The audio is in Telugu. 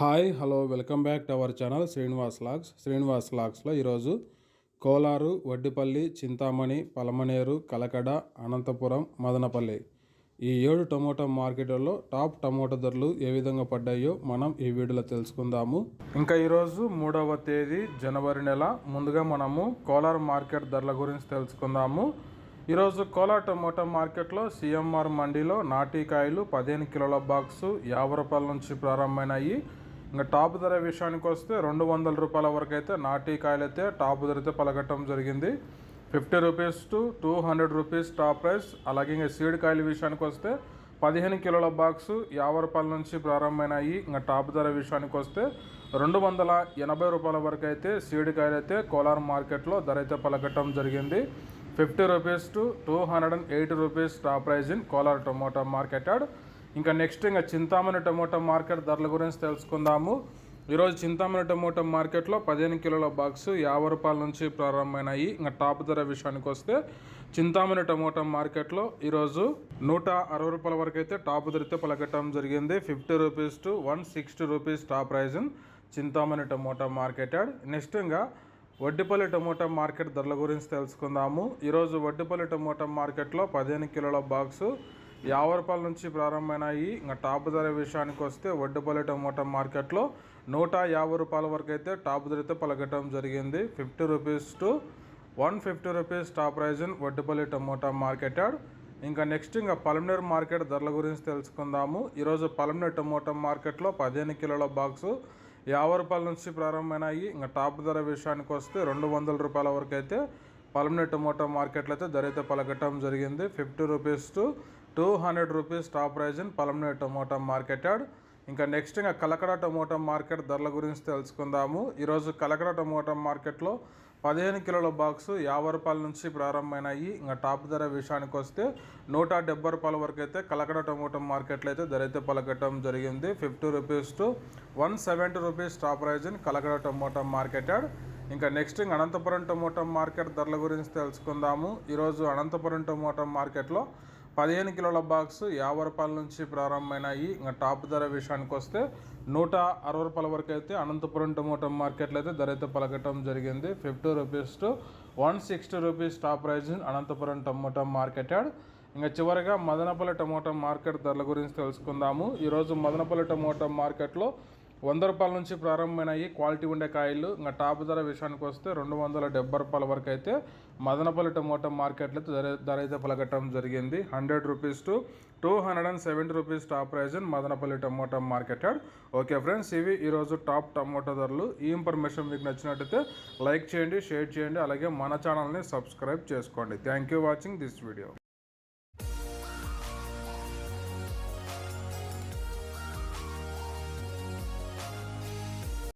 Hi hello welcome back to our channel Srinivas లాగ్స్లో ఈరోజు కోలారు, వడ్డిపల్లి, చింతామణి, పలమనేరు, కలకడ, అనంతపురం, మదనపల్లి ఈ 7 టమోటా మార్కెట్లలో టాప్ టమోటా ధరలు ఏ విధంగా పడ్డాయో మనం ఈ వీడియోలో తెలుసుకుందాము. ఇంకా ఈరోజు 3వ తేదీ జనవరి నెల. ముందుగా మనము కోలారు మార్కెట్ ధరల గురించి తెలుసుకుందాము. ఈరోజు కోలార్ టమోటా మార్కెట్లో సిఎంఆర్ మండీలో నాటికాయలు 15 కిలోల బాక్సు 50 రూపాయల నుంచి ప్రారంభమైనాయి. ఇంకా టాప్ ధర విషయానికి వస్తే 200 రూపాయల వరకు అయితే నాటికాయలు అయితే టాప్ ధర అయితే పలకటం జరిగింది. 50 rupees to 200 rupees top price. అలాగే ఇంకా సీడ్ కాయల విషయానికి వస్తే 15 కిలోల బాక్సు 50 రూపాయల నుంచి ప్రారంభమైనాయి. ఇంకా టాప్ ధర విషయానికి వస్తే 280 రూపాయల వరకు అయితే సీడ్ కాయలు అయితే కోలార్ మార్కెట్లో ధర అయితే పలకటం జరిగింది. 50 rupees to 280 rupees top prize in Kolar tomato market yard. ఇంకా నెక్స్ట్ ఇంకా చింతామణి టమోటా మార్కెట్ ధరల గురించి తెలుసుకుందాము. ఈరోజు చింతామణి టమోటా మార్కెట్లో 15 కిలోల బాక్సు 50 రూపాయల నుంచి ప్రారంభమైనాయి. ఇంకా టాప్ ధర విషయానికి వస్తే చింతామణి టమోటా మార్కెట్లో ఈరోజు 160 రూపాయల వరకు అయితే టాప్ ధర అయితే పలకటం జరిగింది. 50 rupees to 160 rupees top prize in Chintamani tomato market yard. Next ఇంకా వడ్డిపల్లి టమోటా మార్కెట్ ధరల గురించి తెలుసుకుందాము. ఈరోజు వడ్డిపల్లి టమోటా మార్కెట్లో 15 కిలోల బాక్సు 50 రూపాయల నుంచి ప్రారంభమైనాయి. ఇంకా టాప్ ధర విషయానికి వస్తే వడ్డిపల్లి టమోటా మార్కెట్లో 150 రూపాయల వరకు అయితే టాప్ ధర అయితే పలకటం జరిగింది. 50 rupees to 150 rupees top prize in Vaddipalli tomato market yard. ఇంకా నెక్స్ట్ ఇంకా పలమనేరు మార్కెట్ ధరల గురించి తెలుసుకుందాము. ఈరోజు పలమనేరు టమోటా మార్కెట్లో 15 కిలోల బాక్సు 50 రూపాయల నుంచి ప్రారంభమైనాయి. ఇంకా టాప్ ధర విషయానికి వస్తే 200 రూపాయల వరకు అయితే పలమనేరు టమోటా మార్కెట్లో అయితే ధర అయితే పలకటం జరిగింది. 50 rupees to 200 rupees top prize in Palamaner tomato market yard. ఇంకా నెక్స్ట్ ఇంకా కలకడ టమోటా మార్కెట్ ధరల గురించి తెలుసుకుందాము. ఈరోజు కలకడ టమోటా మార్కెట్లో 15 కిలోల బాక్సు 50 రూపాయల నుంచి ప్రారంభమైనాయి. ఇంకా టాప్ ధర విషయానికి వస్తే 170 రూపాయల వరకు అయితే కలకడ టమోటా మార్కెట్లో అయితే ధర అయితే పలకటం జరిగింది. 50 rupees to 170 rupees top prize in Kalakada tomato market yard. ఇంకా నెక్స్ట్ ఇంకా అనంతపురం టమోటా మార్కెట్ ధరల గురించి తెలుసుకుందాము. ఈరోజు అనంతపురం టమోటా మార్కెట్లో 15 కిలోల బాక్సు 50 రూపాయల నుంచి ప్రారంభమైనాయి. ఇంకా టాప్ ధర విషయానికి వస్తే 160 రూపాయల వరకు అయితే అనంతపురం టమోటా మార్కెట్లో అయితే ధర అయితే పలకటం జరిగింది. 50 rupees to 160 rupees top prize in Anantapuram tomato market yard. ఇంకా చివరిగా మదనపల్లి టమోటా మార్కెట్ ధరల గురించి తెలుసుకుందాము. ఈరోజు మదనపల్లి టమోటా మార్కెట్లో 100 రూపాయల నుంచి ప్రారంభమైనాయి క్వాలిటీ ఉండే కాయలు. ఇంకా టాప్ ధర విషయానికి వస్తే 270 రూపాయల వరకు అయితే మదనపల్లి టమోటా మార్కెట్లో ధర అయితే పలకటం జరిగింది. 100 rupees to 270 rupees top prize in Madanapalle tomato market yard. Okay friends, ఇవి ఈరోజు టాప్ టమోటా ధరలు. ఈ ఇన్ఫర్మేషన్ మీకు నచ్చినట్టయితే లైక్ చేయండి, షేర్ చేయండి, అలాగే మన ఛానల్ని సబ్స్క్రైబ్ చేసుకోండి. Thank you watching this video.